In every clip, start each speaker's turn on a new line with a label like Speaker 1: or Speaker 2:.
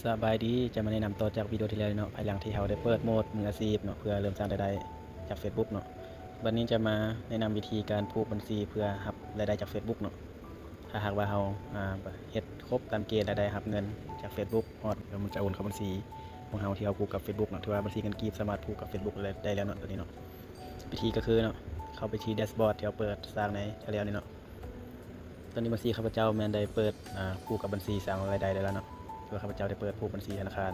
Speaker 1: สบายดีจะมาแนะนำต่อจากวิดีโอที่แล้วเนาะภายหลังที่เราได้เปิดโหมดมืออาชีพเนาะเพื่อเริ่มสร้างรายได้จาก Facebook เนาะวันนี้จะมาแนะนำวิธีการผูกบัญชีเพื่อรับรายได้จาก Facebook เนาะถ้าหากว่าเราเฮ็ดครบตามเกณฑ์รายได้รับเงินจาก Facebook ฮอดแล้วมันจะโอนเข้าบัญชีของเราที่เราผูกกับ Facebook เนาะที่ว่าบัญชีเงินกีบสามารถผูกกับ Facebook ได้แล้วเนาะตัวนี้เนาะวิธีก็คือเนาะเข้าไปที่แดชบอร์ดที่เราเปิดสร้างในแล้วนี่เนาะตอนนี้บัญชีข้าพเจ้าแม่นได้เปิดผูกกับบัญชีสร้างรายได้ได้แล้วเนาะเพื่อข้าพเจ้าได้เปิดผูกบัญชีธนาคาร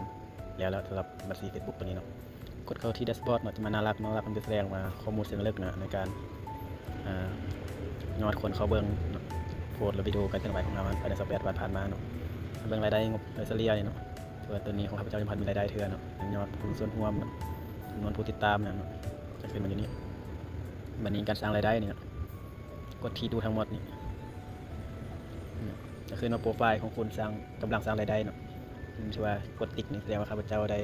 Speaker 1: แล้วสำหรับบัญชี Facebook ตัวนี้เนาะกดเข้าที่แดชบอร์ดเนาะจะมาน่ารักมันจะแสดงมาข้อมูลเชิงลึกนะในการยอดคนเขาเบิ่งโพสต์หรือวิดีโอการเคลื่อนไหวของเราภายใน28 วันผ่านมาเนาะเบิ่งรายได้งบรายเฉลี่ยนี่เนาะตัวนี้ของข้าพเจ้ามีรายได้เทื่อเนาะยอดผู้ส่วนร่วมจำนวนผู้ติดตามเนี่ยจะขึ้นมาอยู่นี่บัดนี้การสร้างรายได้นี่กดที่ดูทั้งหมดนี่จะขึ้นมาโปรไฟล์ของคุณกำลังสร้างรายได้เนาะชื่อว่ากดติ๊กนี่แสดงว่าข้าพเจ้าได้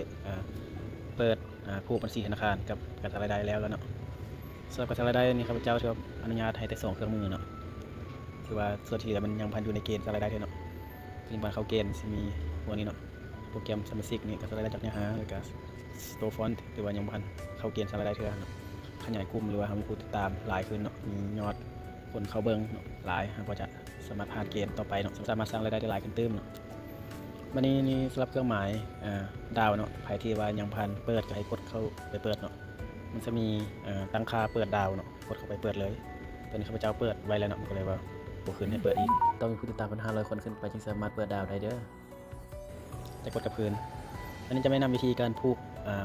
Speaker 1: เปิดผูกบัญชีธนาคารกับการสร้างรายได้แล้วเนาะสำหรับการสร้างรายได้นี่ข้าพเจ้าจะอนุญาตให้แต่2เครื่องมือเนาะคือว่าส่วนที่เหลือมันยังพันอยู่ในเกณฑ์สร้างรายได้เนาะปัจจุบันเข้าเกณฑ์จะมีตัวนี้เนาะโปรแกรม SmartSig นี่ก็สร้างรายได้จากเนื้อหาแล้วก็ Store Font หรือว่ายังพันเข้าเกณฑ์สร้างรายได้เท่านั้นขยายกลุ่มหรือว่ามีผู้ติดตามหลายขึ้นเนาะมียอดคนเข้าเบิ่งหลายก็จะสามารถผ่านเกณฑ์ต่อไปเนาะสามารถสร้างรายได้ได้หลายขึ้นตื้มเนาะวันนี้นี่สำหรับเครื่องหมายดาวเนาะใครที่ว่ายังพันเปิดก็ให้กดเข้าไปเปิดเนาะมันจะมีตั้งค่าเปิดดาวเนาะกดเข้าไปเปิดเลยตอนนี้ข้าพเจ้าเปิดไว้แล้วเนาะก็เลยว่าบ่ขึ้นให้เปิดอีกต้องมีผู้ติดตามเป็น500 คนขึ้นไปจึงสามารถเปิดดาวได้เด้อจะกดกับพื้นอันนี้จะไม่นำวิธีการผูก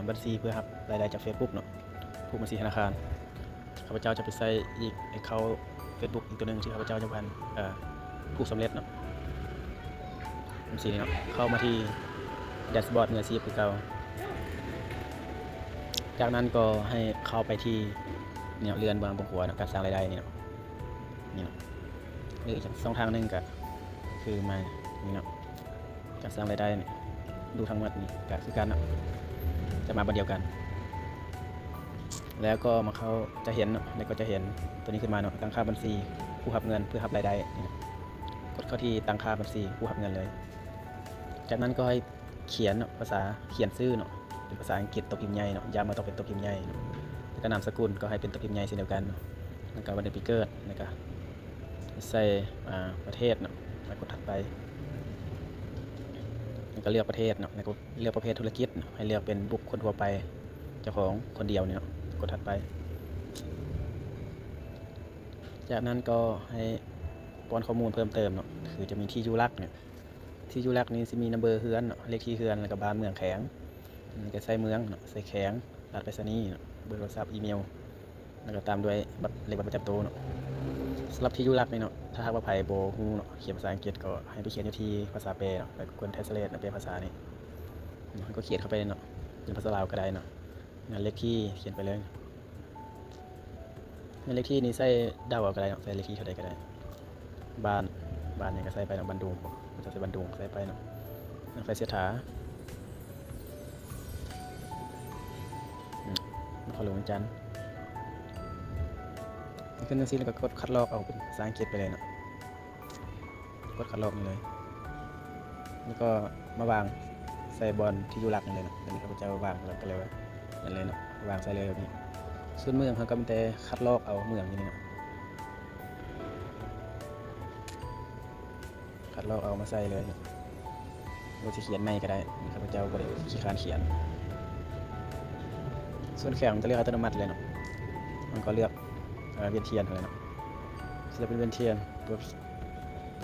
Speaker 1: บัญชีเพื่อรับรายได้จาก Facebook เนาะผูกบัญชีธนาคารข้าพเจ้าจะไปใส่อีกเข้า Facebook อีกตัวนึงที่ข้าพเจ้าจะพันผูกสำเร็จเนาะบัญชีนี้เนาะเข้ามาที่แดชบอร์ดมืออาชีพคือเก่าจากนั้นก็ให้เข้าไปที่เนี่ยเรือนบนหัวเนาะการสร้างรายได้นี่เนาะหรืออีกช่องทางนึงก็คือมานี่เนาะการสร้างรายได้เนี่ยดูทั้งหมดนี่ก็คือการจะมาบันเดียวกันแล้วก็มาเขาจะเห็นแล้วก็จะเห็นตัวนี้ขึ้นมาเนาะตั้งค่าบัญชีผู้รับเงินเพื่อรับรายได้กดเข้าที่ตั้งค่าบัญชีผู้รับเงินเลยจากนั้นก็ให้เขียนภาษาเขียนชื่อเนาะเป็นภาษาอังกฤษตัวพิมพ์ใหญ่เนาะย้ำมาต้องเป็นตัวพิมพ์ใหญ่เนาะแล้วก็นามสกุลก็ให้เป็นตัวพิมพ์ใหญ่เช่นเดียวกันเนาะแล้วก็วันเดือนปีเกิดนะครับใส่ประเทศเนาะแล้วกดถัดไปแล้วก็เลือกประเทศเนาะแล้วก็เลือกประเภทธุรกิจให้เลือกเป็นบุคคลทั่วไปเจ้าของคนเดียวเนี่ยกดถัดไปจากนั้นก็ให้ป้อนข้อมูลเพิ่มเติมเนาะคือจะมีที่อยู่หลักเนี่ยที่อยู่หลักนี้จะมีนัมเบอร์เฮือนเนาะเลขที่เฮือนแล้วก็บ้านเมืองแข็งก็ใส่เมืองเนาะใส่แข็งรหัสไปรษณีย์เบอร์โทรศัพท์อีเมลแล้วก็ตามด้วยเลขบัตรประจำตัวเนาะสำหรับที่อยู่หลักนี่เนาะถ้าหากว่าไผบ่ฮู้เนาะเขียนภาษาอังกฤษก็ให้ไปเขียนอยู่ที่ภาษาแปลเนาะไปกด translate แปลภาษานี่ก็เขียนเข้าไปเนาะเป็นภาษาลาวก็ได้เนาะเลขที่เขียนไปเลยเลขที่นี่ใส่เดาเอาก็ได้เนาะใส่เลขที่เท่าใดก็ได้บ้านนี่ก็ใส่ไปเนาะบันดุงมันจะใส่บันดุงใส่ไปเนาะไฟเสียถานครหลวงจันทร์ขึ้นจังซี่แล้วก็กดคัดลอกเอาเป็นภาษาอังกฤษไปเลยเนาะกดคัดลอกนี่เลยนี่ก็มาวางใส่บอลที่อยู่หลักนี่เลยเนาะอันนี้ข้าพเจ้าวางแล้วก็เลยว่านั่นเลยเนาะวางใส่เลยแบบนี้ส่วนเมืองเขาก็เป็นแต่คัดลอกเอาเมืองนี่เนาะคัดลอกเอามาใส่เลยเราจะเขียนไม่ก็ได้ข้าพเจ้าก็ได้ขี้คร้านเขียนส่วนแข็งจะเลือกอัตโนมัติเลยเนาะมันก็เลือกเวียนเทียนอะไรเนาะจะเป็นเวียนเทียนตัว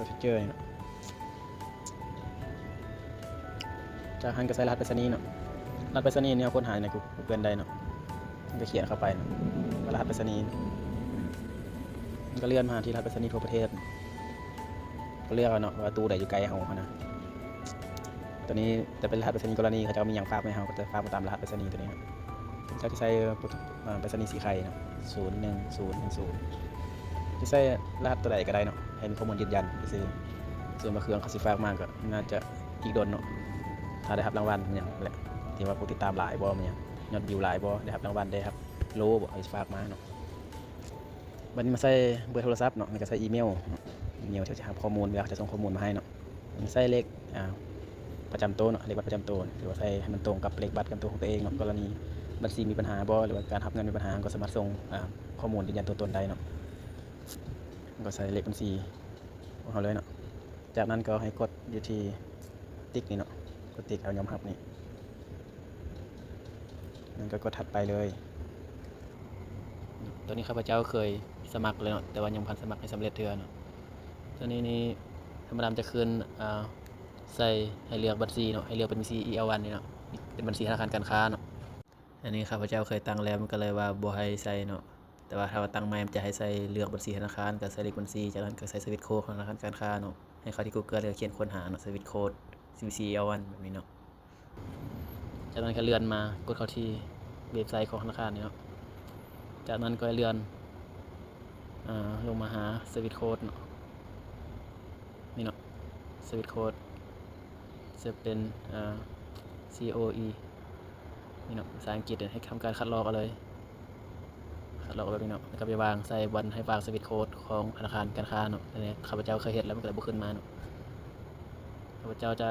Speaker 1: ฟิเจอร์เนาะจากนั้นก็ใส่รหัสไปรษณีย์เนาะรหัสไปรษณีย์เนี่ยค้นหาใน Google ได้เนาะมันก็เขียนเข้าไปเนาะรหัสไปรษณีย์มันก็เลื่อนมาที่รหัสไปรษณีย์ทั่วประเทศก็เลือกเนาะว่าตู้ใดอยู่ไกลเฮานะตัวนี้จะเป็นรหัสไปรษณีย์กรณีเขาจะมีอย่างฝากไม่เฮาก็จะฝากมาตามรหัสไปรษณีย์ตัวนี้เนาะเขาจะใช้ไปรษณีย์สีไข่เนาะ01010จะใช้รหัสตัวใดก็ได้เนาะให้มีข้อมูลยืนยันซื้อส่วนมาเครื่องเขาสิฝากมากก็น่าจะอีกโดนเนาะถ้าได้รับรางวัลอย่างแหละที่ว่าผู้ติดตามหลายบ่มันอย่างยอดวิวหลายบ่ได้รับรางวัลได้ครับโลบ่ให้ฝากมาเนาะบัดนี้มาใส่เบอร์โทรศัพท์เนาะมันก็ใส่อีเมลที่จะหาข้อมูลเวลาจะส่งข้อมูลมาให้เนาะใส่เลข ประจำตัวเนาะเลขบัตรประจำตัวหรือว่าใส่ให้มันตรงกับเลขบัตรประจำตัวของตัวเองเนาะกรณีบัญชีมีปัญหาบ่หรือว่าการรับเงินมีปัญหาก็สามารถส่งข้อมูลยืนยันตัวตนได้เนาะก็ใส่เลขบัญชีของเราเลยเนาะจากนั้นก็ให้กดอยู่ที่ติ๊กนี่เนาะกดติ๊กเอายอมรับนี่นั่นก็กดถัดไปเลยตัวนี้ข้าพเจ้าเคยสมัครเลยเนาะแต่ว่ายังพันสมัครให้สำเร็จเทื่อเนาะตัวนี้นี่ธรรมดาจะขึ้นใส่ให้เลือกบัญชีเนาะให้เลือกเป็นบัญชี EL1 นี่เนาะเป็นบัญชีธนาคารการค้าเนาะอันนี้ข้าพเจ้าเคยตั้งแล้วมันก็เลยว่าบ่ให้ใส่เนาะแต่ว่าถ้าว่าตั้งใหม่มันจะให้ใส่เลือกบัญชีธนาคารกับใส่เลขบัญชีจากนั้นก็ใส่สวิตโค้ดของธนาคารการค้าเนาะให้เข้าที่ Google แล้วเขียนค้นหาเนาะสวิตโค้ด CVC EL1 แบบนี้เนาะจากนั้นก็เลื่อนมากดเข้าที่เว็บไซต์ของธนาคารนี่เนาะจากนั้นก็เลื่อนลงมาหาสวิตโค้ดเนาะนี่เนาะสวิตโค้ดจะเป็นCOE นี่เนาะภาษาอังกฤษให้ทำการคัดลอกเอาเลยคัดลอกแบบนี้เนาะแล้วก็ไปวางใส่วันให้วางสวิตโค้ดของธนาคารการค้าเนาะอันนี้ข้าพเจ้าเคยเฮ็ดแล้วมันก็เลยบ่ขึ้นมาเนาะข้าพเจ้าจะ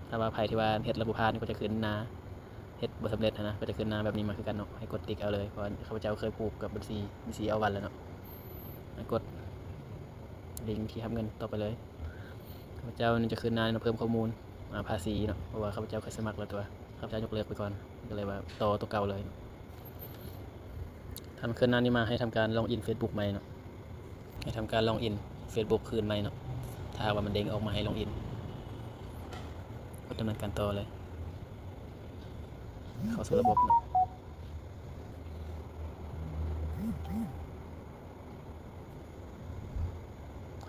Speaker 1: ถ้าว่าไผที่ว่าเฮ็ดระบบผ่านก็จะขึ้นหน้าเฮ็ดบ่สำเร็จนะก็จะขึ้นหน้าแบบนี้มาคือกันเนาะให้กดติ๊กเอาเลยเพราะข้าพเจ้าเคยผูกกับบัญชีเอาวันแล้วเนาะกดลิงก์ที่ทำเงินต่อไปเลยข้าพเจ้านี่จะขึ้นหน้าเพิ่มข้อมูลภาษีเนาะเพราะว่าข้าพเจ้าเคยสมัครแล้วตัวข้าพเจ้ายกเลิกไปก่อนก็เลยว่าต่อตัวเก่าเลยทำขึ้นหน้านี้มาให้ทำการล็อกอิน Facebook ใหม่เนาะให้ทำการล็อกอิน Facebook คืนใหม่เนาะถ้าว่ามันเด้งออกมาให้ล็อกอินก็ดำเนินการต่อเลยเข้าสู่ระบบเนาะ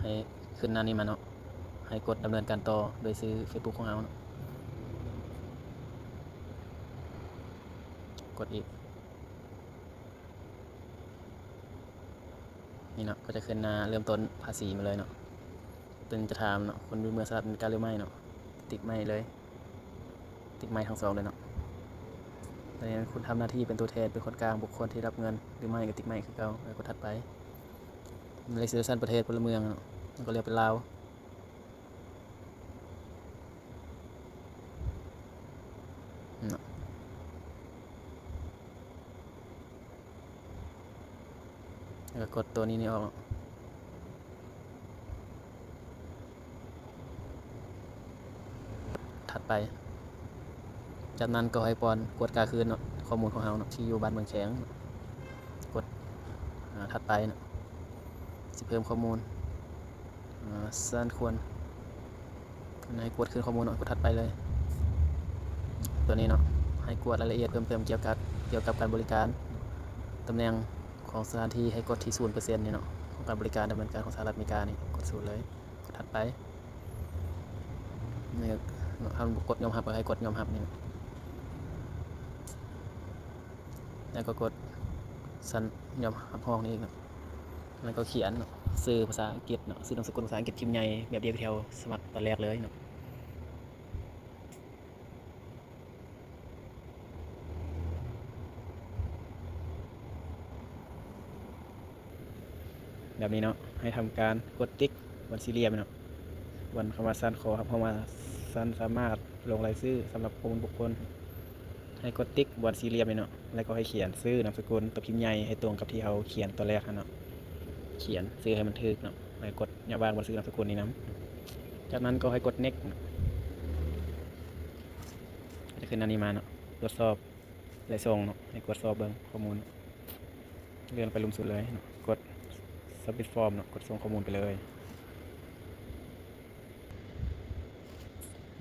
Speaker 1: ให้ขึ้นหน้านี้มาเนาะให้กดดำเนินการต่อโดยซื้อ Facebook ของเราเนาะกดอีกนี่เนาะก็จะขึ้นหน้าเริ่มต้นภาษีมาเลยเนาะตึงจะถามเนาะคนมีเมื่อสลับเป็นการหรือไม่เนาะติ๊กไม่เลยติ๊กไม่ทั้งสองเลยเนาะตอนนี้คุณทำหน้าที่เป็นตัวแทนเป็นคนกลางบุคคลที่รับเงินหรือไม่ก็ติ๊กไม่คือเก่าแล้วก็ถัดไปเลจิสเลชันประเทศพลเมืองเนาะก็เรียกเป็นลาวแล้วก็กดตัวนี้ออกถัดไปจากนั้นก็ให้ปอนกดกาคืนเนาะข้อมูลของเราเนาะที่อยู่บ้านเมืองแขงกดถัดไปเนาะจะเพิ่มข้อมูลสั้นควรให้กดคืนข้อมูลเนาะกดถัดไปเลยตัวนี้เนาะให้กดรายละเอียดเพิ่มเติมเกี่ยวกับการบริการตำแหน่งของสถานที่ให้กดที่ 0% นี่เนาะของการบริการดำเนินการของสหรัฐอเมริกานี่กด0เลยกดถัดไปนี่ทำกดยอมรับให้กดยอมรับนี่แล้วก็กดสัญยอมรับห้องนี้อีกเนาะแล้วก็เขียนเนาะซื้อภาษาอังกฤษเนาะซื้อนามสกุลภาษาอังกฤษพิมพ์ใหญ่แบบเดียวกับที่เราสมัครตอนแรกเลยเนาะแบบนี้เนาะให้ทำการกดติ๊กบนสี่เหลี่ยมเนาะบนคำว่าสั้นขอครับคำว่าสั้นสามารถลงรายชื่อสำหรับข้อมูลบุคคลให้กดติ๊กบนสี่เหลี่ยมเนาะแล้วก็ให้เขียนชื่อนามสกุลตัวพิมพ์ใหญ่ให้ตรงกับที่เราเขียนตอนแรกเนาะเขียนชื่อให้มันถูกเนาะให้กดอย่าวางบนชื่อนามสกุลนี้นะจากนั้นก็ให้กด next จะขึ้นอันนี้มาเนาะตรวจสอบรายส่งเนาะให้กดสอบเบิ่งข้อมูลเลื่อนไปลุ่มสุดเลยเนาะกด submit form เนาะกดส่งข้อมูลไปเลย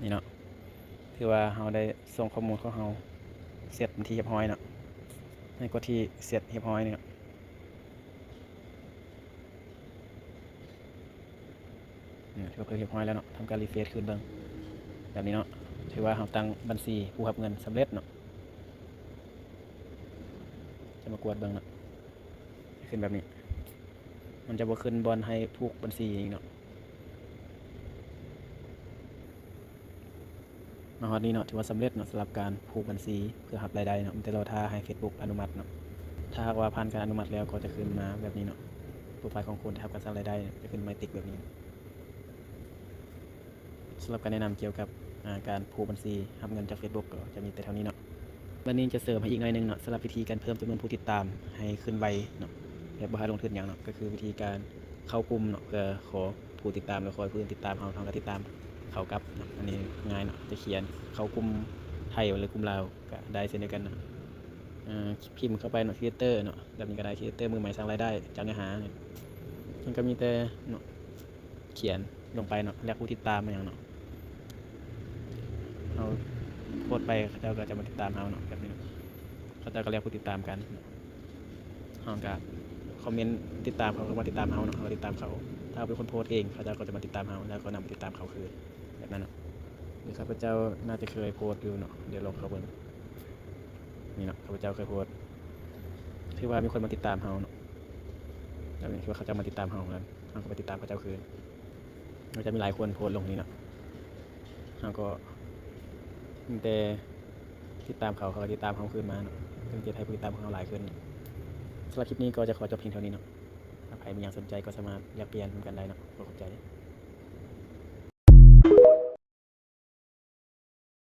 Speaker 1: นี่เนาะถือว่าเราได้ส่งข้อมูลของเราเสร็จเป็นที่เรียบร้อยเนาะให้กดที่เสร็จเรียบร้อยเนี่ยถือว่าเรียบร้อยแล้วเนาะทำการรีเฟรชคืนเบิ่งแบบนี้เนาะถือว่าเราตั้งบัญชีผู้รับเงินสำเร็จเนาะจะมากวดเบิ่งเนาะขึ้นแบบนี้มันจะบ่ขึ้นบอลให้ผูกบัญชีอีกเนาะมาฮอดนี้เนาะถือว่าสำเร็จเนาะสำหรับการผูกบัญชีเพื่อรับรายได้เนาะมันจะรอท่าให้ Facebook อนุมัติเนาะถ้าหากว่าผ่านการอนุมัติแล้วก็จะขึ้นมาแบบนี้เนาะโปรไฟล์ของคุณที่ทำการสร้างรายได้จะขึ้นมาติดแบบนี้สำหรับการแนะนำเกี่ยวกับ การผูกบัญชีรับเงินจาก Facebook ก็จะมีแต่เท่านี้เนาะวันนี้จะเสริมให้อีกหน่อยหนึงเนาะสำหรับวิธีการเพิ่มจำนวนผู้ติดตามให้ขึ้นไวเนาะแบบบ่ให้ลงทุนหยังเนาะก็คือวิธีการเข้ากลุ่มเนาะเพื่อขอผู้ติดตามแล้วขอให้ผู้อื่นติดตามเฮาก็ติดตามเขากลับเนาะอันนี้ง่ายเนาะจะเขียนเข้ากลุ่มไทยหรือกลุ่มลาวก็ได้เช่นเดียวกันเนาะพิมพ์เข้าไปเนาะ Creator เนาะแบบนี้ก็ได้ Creator มือใหม่สร้างรายได้จากเนื้อหาเนี่ยมันก็มีแต่เนาะเขียนลงไปเนาะเรียกผู้ติดตามมาอย่างเนาะเอาโพสต์ไปเขาเจ้าก็จะมาติดตามเราเนาะแบบนี้เนาะเขาเจ้าก็เรียกผู้ติดตามกันเราก็คอมเมนต์ติดตามเขาก็มาติดตามเราเนาะเราติดตามเขาถ้าเราเป็นคนโพสต์เองเขาเจ้าก็จะมาติดตามเราแล้วก็นำมาติดตามเขาคือแบบนั้นเนาะหรือข้าพเจ้าน่าจะเคยโพสต์อยู่เนาะเดี๋ยวลองเข้าเบิ่งนี่เนาะข้าพเจ้าเคยโพสต์ที่ว่ามีคนมาติดตามเราเนาะแล้วนี่คือว่าเขาจะมาติดตามเราแล้วเราก็ไปติดตามเขาเจ้าคือมันจะมีหลายคนโพสต์ลงนี่เนาะเราก็มีแต่ติดตามเขาก็ติดตามเขาขึ้นมาเนาะถึงจะให้ผู้ติดตามของเราหลายขึ้นสำหรับคลิปนี้ก็จะขอจบเพียงเท่านี้เนาะถ้าใครมีอย่างสนใจก็สามารถแลกเปลี่ยนกันได้เนาะขอบใจ